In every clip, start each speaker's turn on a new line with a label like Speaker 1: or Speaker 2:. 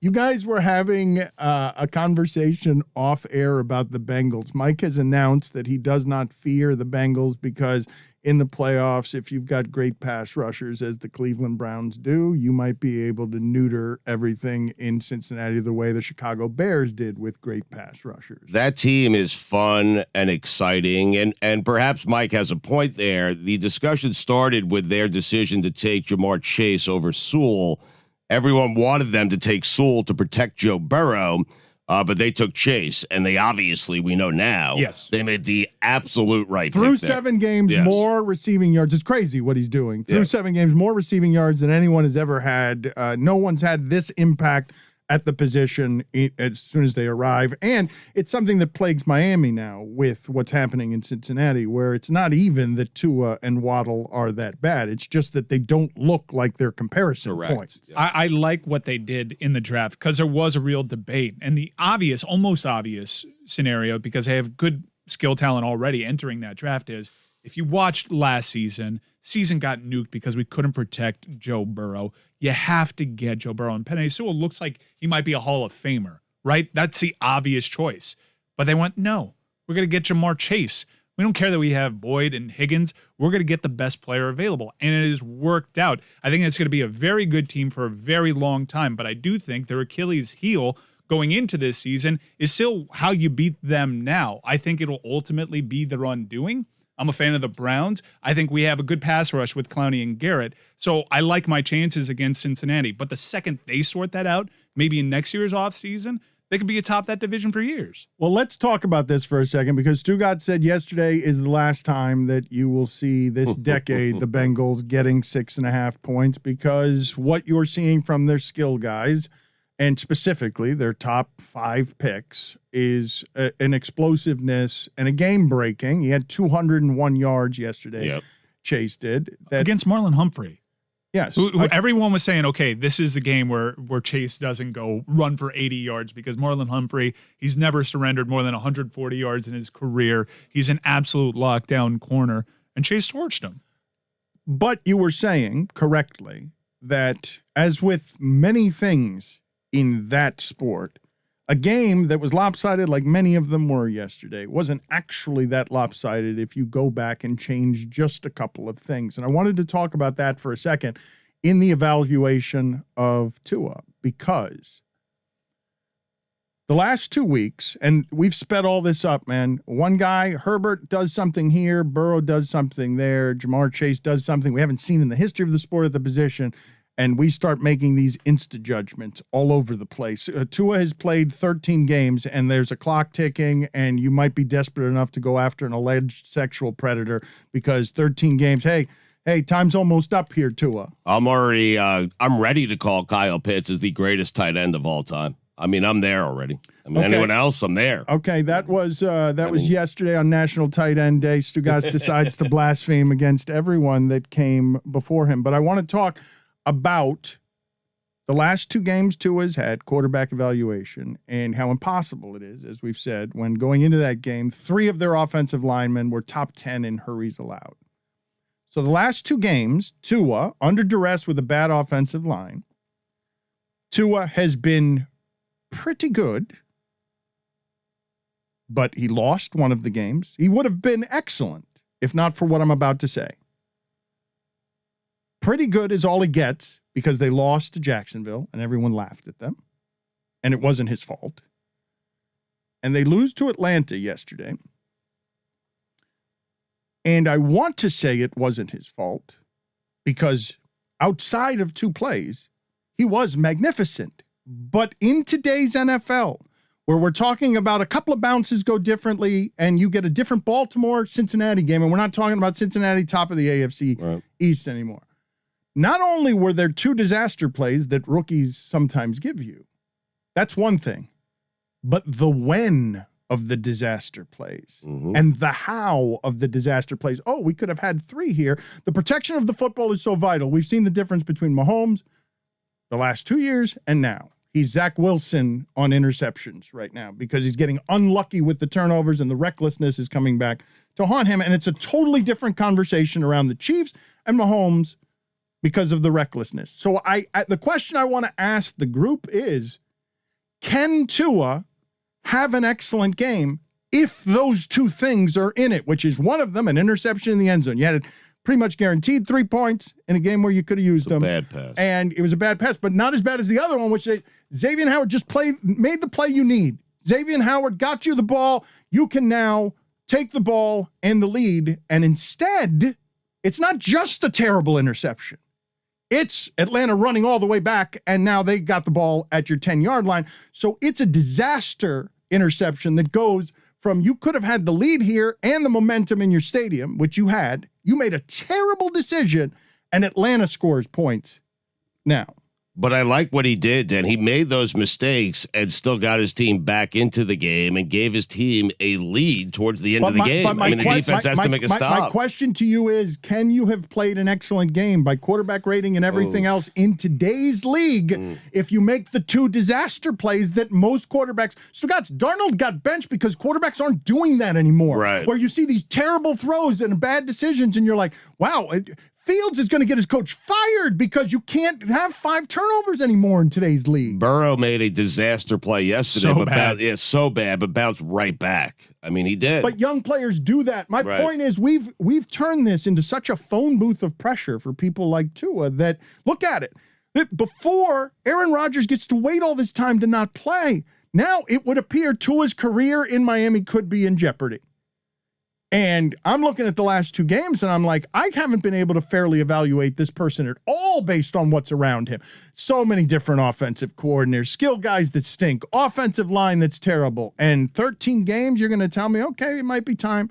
Speaker 1: You guys were having a conversation off air about the Bengals. Mike has announced that he does not fear the Bengals because in the playoffs, if you've got great pass rushers, as the Cleveland Browns do, you might be able to neuter everything in Cincinnati the way the Chicago Bears did with great pass rushers.
Speaker 2: That team is fun and exciting, and perhaps Mike has a point there. The discussion started with their decision to take Jamar Chase over Sewell. Everyone wanted them to take Sewell to protect Joe Burrow, but they took Chase, and they obviously, we know now,
Speaker 3: yes,
Speaker 2: they made the absolute right
Speaker 1: through
Speaker 2: pick
Speaker 1: 7 games,
Speaker 2: yes.
Speaker 1: More receiving yards. It's crazy what he's doing. Through 7 games, more receiving yards than anyone has ever had. No one's had this impact at the position as soon as they arrive. And it's something that plagues Miami now with what's happening in Cincinnati, where it's not even that Tua and Waddle are that bad. It's just that they don't look like their comparison points.
Speaker 3: Yeah. I like what they did in the draft because there was a real debate. And the obvious, almost obvious scenario, because they have good skill talent already entering that draft, is if you watched last season got nuked because we couldn't protect Joe Burrow. You have to get Joe Burrow. And Penei Sewell looks like he might be a Hall of Famer, right? That's the obvious choice. But they went, no, we're going to get Jamar Chase. We don't care that we have Boyd and Higgins. We're going to get the best player available. And it has worked out. I think it's going to be a very good team for a very long time. But I do think their Achilles heel going into this season is still how you beat them now. I think it'll ultimately be their undoing. I'm a fan of the Browns. I think we have a good pass rush with Clowney and Garrett. So I like my chances against Cincinnati. But the second they sort that out, maybe in next year's offseason, they could be atop that division for years.
Speaker 1: Well, let's talk about this for a second, because Stugotz said yesterday is the last time that you will see this decade the Bengals getting 6.5 points, because what you're seeing from their skill guys, and specifically their top 5 picks, is an explosiveness and a game-breaking. He had 201 yards yesterday.
Speaker 2: Yep.
Speaker 1: Chase did.
Speaker 3: Against Marlon Humphrey.
Speaker 1: Yes.
Speaker 3: Everyone was saying, okay, this is the game where Chase doesn't go run for 80 yards, because Marlon Humphrey, he's never surrendered more than 140 yards in his career. He's an absolute lockdown corner, and Chase torched him.
Speaker 1: But you were saying correctly that, as with many things in that sport, a game that was lopsided like many of them were yesterday wasn't actually that lopsided if you go back and change just a couple of things. And I wanted to talk about that for a second in the evaluation of Tua, because the last 2 weeks, and we've sped all this up, man. One guy, Herbert, does something here, Burrow does something there, Jamar Chase does something we haven't seen in the history of the sport at the position. And we start making these insta judgments all over the place. Tua has played 13 games, and there's a clock ticking, and you might be desperate enough to go after an alleged sexual predator because 13 games. Hey, time's almost up here, Tua.
Speaker 2: I'm ready to call Kyle Pitts as the greatest tight end of all time. I mean, I'm there already. I mean, anyone else, I'm there.
Speaker 1: Okay, that was yesterday on National Tight End Day. Stugotz decides to blaspheme against everyone that came before him. But I want to talk about the last 2 games Tua's had, quarterback evaluation, and how impossible it is, as we've said, when going into that game, 3 of their offensive linemen were top 10 in hurries allowed. So the last 2 games, Tua, under duress with a bad offensive line, Tua has been pretty good, but he lost one of the games. He would have been excellent if not for what I'm about to say. Pretty good is all he gets, because they lost to Jacksonville and everyone laughed at them, and it wasn't his fault. And they lose to Atlanta yesterday. And I want to say it wasn't his fault, because outside of 2 plays, he was magnificent. But in today's NFL, where we're talking about a couple of bounces go differently and you get a different Baltimore-Cincinnati game, and we're not talking about Cincinnati top of the AFC East anymore. Not only were there 2 disaster plays that rookies sometimes give you, that's one thing, but the when of the disaster plays and the how of the disaster plays. Oh, we could have had 3 here. The protection of the football is so vital. We've seen the difference between Mahomes the last 2 years and now. He's Zach Wilson on interceptions right now because he's getting unlucky with the turnovers, and the recklessness is coming back to haunt him. And it's a totally different conversation around the Chiefs and Mahomes because of the recklessness. So the question I want to ask the group is Can Tua have an excellent game if those two things are in it, which is one of them, an interception in the end zone? You had it pretty much guaranteed 3 points in a game where you could have used them.
Speaker 2: Bad pass.
Speaker 1: And it was a bad pass, but not as bad as the other one, which Xavier Howard just made the play you need. Xavier Howard got you the ball. You can now take the ball and the lead. And instead, it's not just a terrible interception. It's Atlanta running all the way back, and now they got the ball at your 10-yard line. So it's a disaster interception that goes from you could have had the lead here and the momentum in your stadium, which you had. You made a terrible decision, and Atlanta scores points now.
Speaker 2: But I like what he did, Dan. He made those mistakes and still got his team back into the game and gave his team a lead towards the end of the game. The defense has to make a stop.
Speaker 1: My question to you is, can you have played an excellent game by quarterback rating and everything else in today's league if you make the two disaster plays that most quarterbacks... Stugotz, Darnold got benched because quarterbacks aren't doing that anymore.
Speaker 2: Right.
Speaker 1: Where you see these terrible throws and bad decisions and you're like, wow... Fields is going to get his coach fired because you can't have 5 turnovers anymore in today's league.
Speaker 2: Burrow made a disaster play yesterday,
Speaker 3: so bad,
Speaker 2: but bounced right back. I mean, he did.
Speaker 1: But young players do that. My point is we've turned this into such a phone booth of pressure for people like Tua that, look at it. Before Aaron Rodgers gets to wait all this time to not play, now it would appear Tua's career in Miami could be in jeopardy. And I'm looking at the last 2 games and I'm like, I haven't been able to fairly evaluate this person at all based on what's around him. So many different offensive coordinators, skill guys that stink, offensive line that's terrible. And 13 games, you're going to tell me, okay, it might be time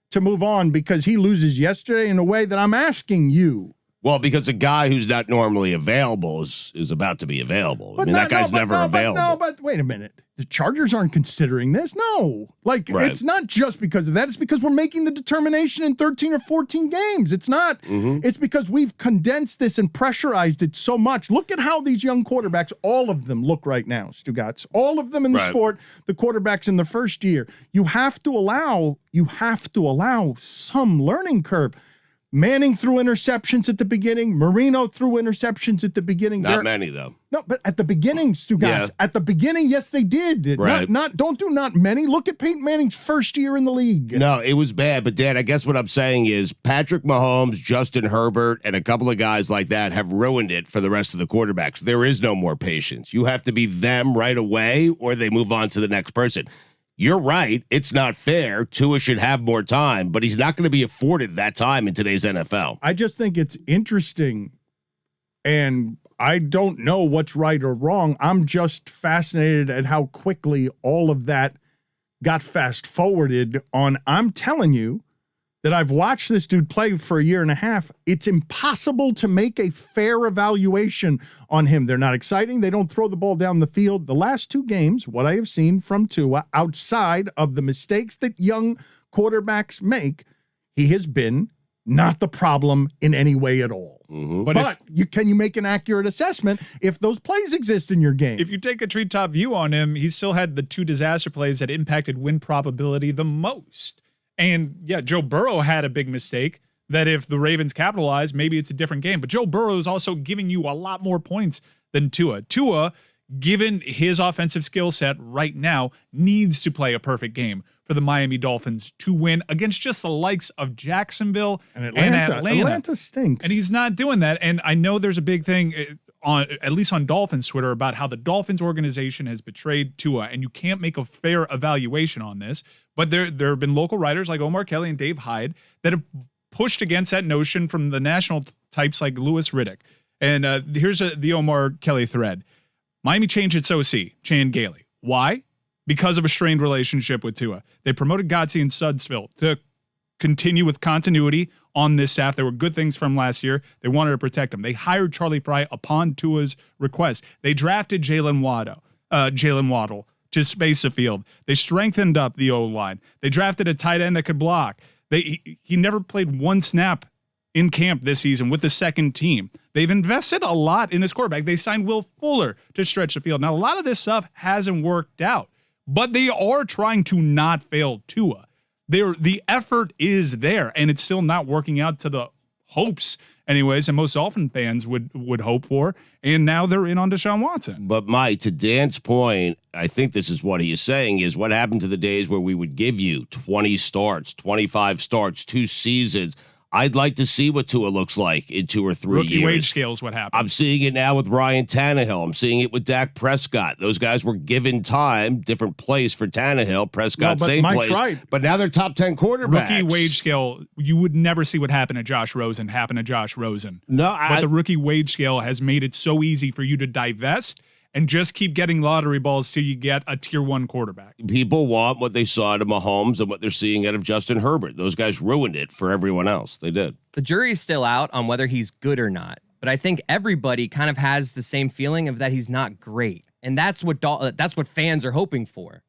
Speaker 1: to move on because he loses yesterday in a way that I'm asking you.
Speaker 2: Well, because a guy who's not normally available is about to be available.
Speaker 1: But
Speaker 2: that guy's never available.
Speaker 1: But wait a minute. The Chargers aren't considering this. No. It's not just because of that. It's because we're making the determination in 13 or 14 games. It's not. It's because we've condensed this and pressurized it so much. Look at how these young quarterbacks, all of them look right now, Stugotz. All of them in the sport, the quarterbacks in the first year. You have to allow some learning curve. Manning threw interceptions at the beginning. Marino threw interceptions at the beginning.
Speaker 2: Not many, though.
Speaker 1: No, but at the beginning, Stugotz. Yeah. At the beginning, yes, they did.
Speaker 2: Right.
Speaker 1: Don't do not many. Look at Peyton Manning's first year in the league.
Speaker 2: No, it was bad. But, Dan, I guess what I'm saying is Patrick Mahomes, Justin Herbert, and a couple of guys like that have ruined it for the rest of the quarterbacks. There is no more patience. You have to be them right away or they move on to the next person. You're right. It's not fair. Tua should have more time, but he's not going to be afforded that time in today's NFL.
Speaker 1: I just think it's interesting, and I don't know what's right or wrong. I'm just fascinated at how quickly all of that got fast forwarded on. I'm telling you that I've watched this dude play for a year and a half. It's impossible to make a fair evaluation on him. They're not exciting. They don't throw the ball down the field. The last 2 games, what I have seen from Tua, outside of the mistakes that young quarterbacks make, he has been not the problem in any way at all. But can you make an accurate assessment if those plays exist in your game?
Speaker 3: If you take a treetop view on him, he still had the 2 disaster plays that impacted win probability the most. And yeah, Joe Burrow had a big mistake that if the Ravens capitalize, maybe it's a different game. But Joe Burrow is also giving you a lot more points than Tua. Tua, given his offensive skill set right now, needs to play a perfect game for the Miami Dolphins to win against just the likes of Jacksonville and Atlanta.
Speaker 1: Atlanta stinks.
Speaker 3: And he's not doing that. And I know there's a big thing on, at least on Dolphins Twitter, about how the Dolphins organization has betrayed Tua, and you can't make a fair evaluation on this. But there have been local writers like Omar Kelly and Dave Hyde that have pushed against that notion from the national types like Louis Riddick. And here's the Omar Kelly thread. Miami changed its OC, Chan Gailey. Why? Because of a strained relationship with Tua. They promoted Godsey and Sudsville to continue with continuity on this staff. There were good things from last year. They wanted to protect him. They hired Charlie Fry upon Tua's request. They drafted Jalen Waddle to space the field. They strengthened up the O-line. They drafted a tight end that could block. He never played 1 snap in camp this season with the second team. They've invested a lot in this quarterback. They signed Will Fuller to stretch the field. Now, a lot of this stuff hasn't worked out, but they are trying to not fail Tua. The effort is there, and it's still not working out to the hopes anyways, and most Dolphin fans would hope for. And now they're in on Deshaun Watson.
Speaker 2: But Mike, to Dan's point, I think this is what he is saying is what happened to the days where we would give you 20 starts, 25 starts, 2 seasons. I'd like to see what Tua looks like in 2 or 3 years.
Speaker 3: Rookie wage scale is what happened.
Speaker 2: I'm seeing it now with Ryan Tannehill. I'm seeing it with Dak Prescott. Those guys were given time, different place for Tannehill. Prescott, same
Speaker 1: Mike's
Speaker 2: place.
Speaker 1: right.
Speaker 2: But now they're top 10 quarterbacks.
Speaker 3: Rookie wage scale, you would never see what happened to Josh Rosen happen to Josh Rosen.
Speaker 2: No,
Speaker 3: But the rookie wage scale has made it so easy for you to divest and just keep getting lottery balls till you get a tier 1 quarterback.
Speaker 2: people want what they saw out of Mahomes and what they're seeing out of Justin Herbert. Those guys ruined it for everyone else. They did.
Speaker 4: The jury's still out on whether he's good or not, but I think everybody kind of has the same feeling of that he's not great, and that's what fans are hoping for.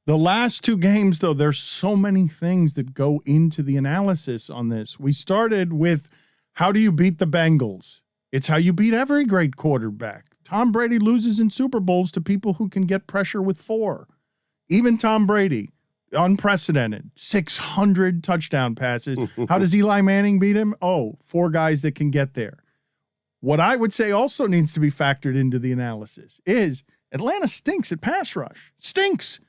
Speaker 1: The last 2 games, though, there's so many things that go into the analysis on this. We started with how do you beat the Bengals? It's how you beat every great quarterback. Tom Brady loses in Super Bowls to people who can get pressure with 4. Even Tom Brady, unprecedented, 600 touchdown passes. How does Eli Manning beat him? 4 guys that can get there. What I would say also needs to be factored into the analysis is Atlanta stinks at pass rush. Stinks.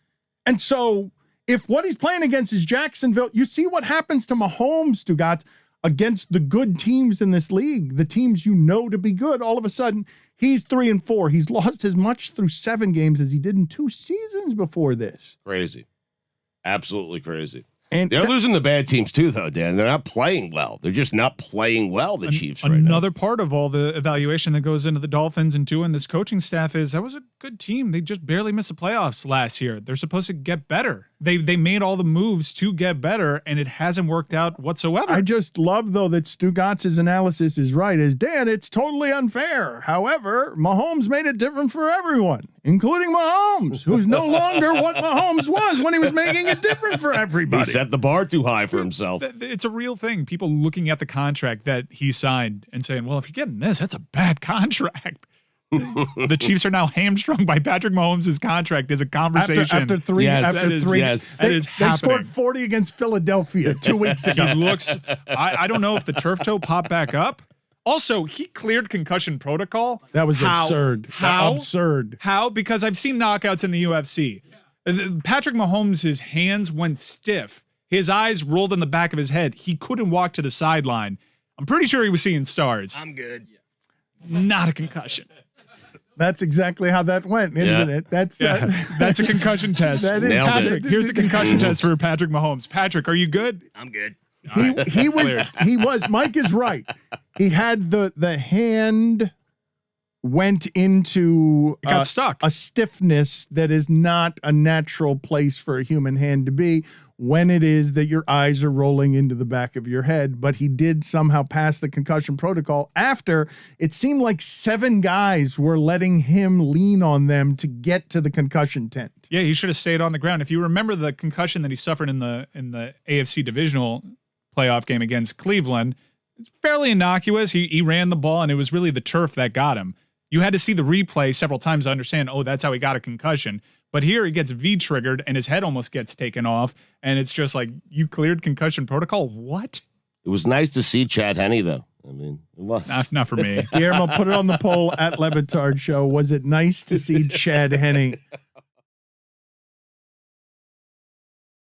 Speaker 1: And so if what he's playing against is Jacksonville, you see what happens to Mahomes, Stugotz, against the good teams in this league, the teams you know to be good. All of a sudden, he's 3-4. He's lost as much through 7 games as he did in 2 seasons before this.
Speaker 2: Crazy. Absolutely crazy.
Speaker 1: And
Speaker 2: They're losing the bad teams too, though, Dan. They're not playing well. They're just not playing well, the Chiefs right now.
Speaker 3: Another part of all the evaluation that goes into the Dolphins and Tua and this coaching staff is that was a good team. They just barely missed the playoffs last year. They're supposed to get better. They made all the moves to get better, and it hasn't worked out whatsoever.
Speaker 1: I just love, though, that Stugotz's analysis is right. As Dan, it's totally unfair. However, Mahomes made it different for everyone, including Mahomes, who's no longer what Mahomes was when he was making it different for everybody.
Speaker 2: He set the bar too high for himself.
Speaker 3: It's a real thing. People looking at the contract that he signed and saying, well, if you're getting this, that's a bad contract. The Chiefs are now hamstrung by Patrick Mahomes' contract as a conversation.
Speaker 1: After three,
Speaker 3: They
Speaker 1: scored 40 against Philadelphia 2 weeks ago.
Speaker 3: He looks, I don't know if the turf toe popped back up. Also, he cleared concussion protocol.
Speaker 1: That was absurd.
Speaker 3: How?
Speaker 1: Absurd.
Speaker 3: How? Because I've seen knockouts in the UFC. Patrick Mahomes' hands went stiff. His eyes rolled in the back of his head. He couldn't walk to the sideline. I'm pretty sure he was seeing stars.
Speaker 4: I'm good.
Speaker 3: Not a concussion.
Speaker 1: That's exactly how that went, isn't it? That's
Speaker 3: a concussion test.
Speaker 1: That is
Speaker 3: Patrick, here's a concussion test for Patrick Mahomes. Patrick, are you good?
Speaker 4: I'm good.
Speaker 1: He was Mike is right. He had the hand went into
Speaker 3: It got stuck.
Speaker 1: a stiffness that is not a natural place for a human hand to be when it is that your eyes are rolling into the back of your head. But he did somehow pass the concussion protocol after it seemed like 7 guys were letting him lean on them to get to the concussion tent.
Speaker 3: Yeah, he should have stayed on the ground. If you remember the concussion that he suffered in the AFC divisional playoff game against Cleveland, it's fairly innocuous. He ran the ball, and it was really the turf that got him. You had to see the replay several times to understand, that's how he got a concussion. But here he gets V-triggered, and his head almost gets taken off, and it's just like, you cleared concussion protocol? What?
Speaker 2: It was nice to see Chad Henne, though. I mean, it was.
Speaker 3: Not for me.
Speaker 1: Guillermo, put it on the poll at Le Batard Show. Was it nice to see Chad Henne?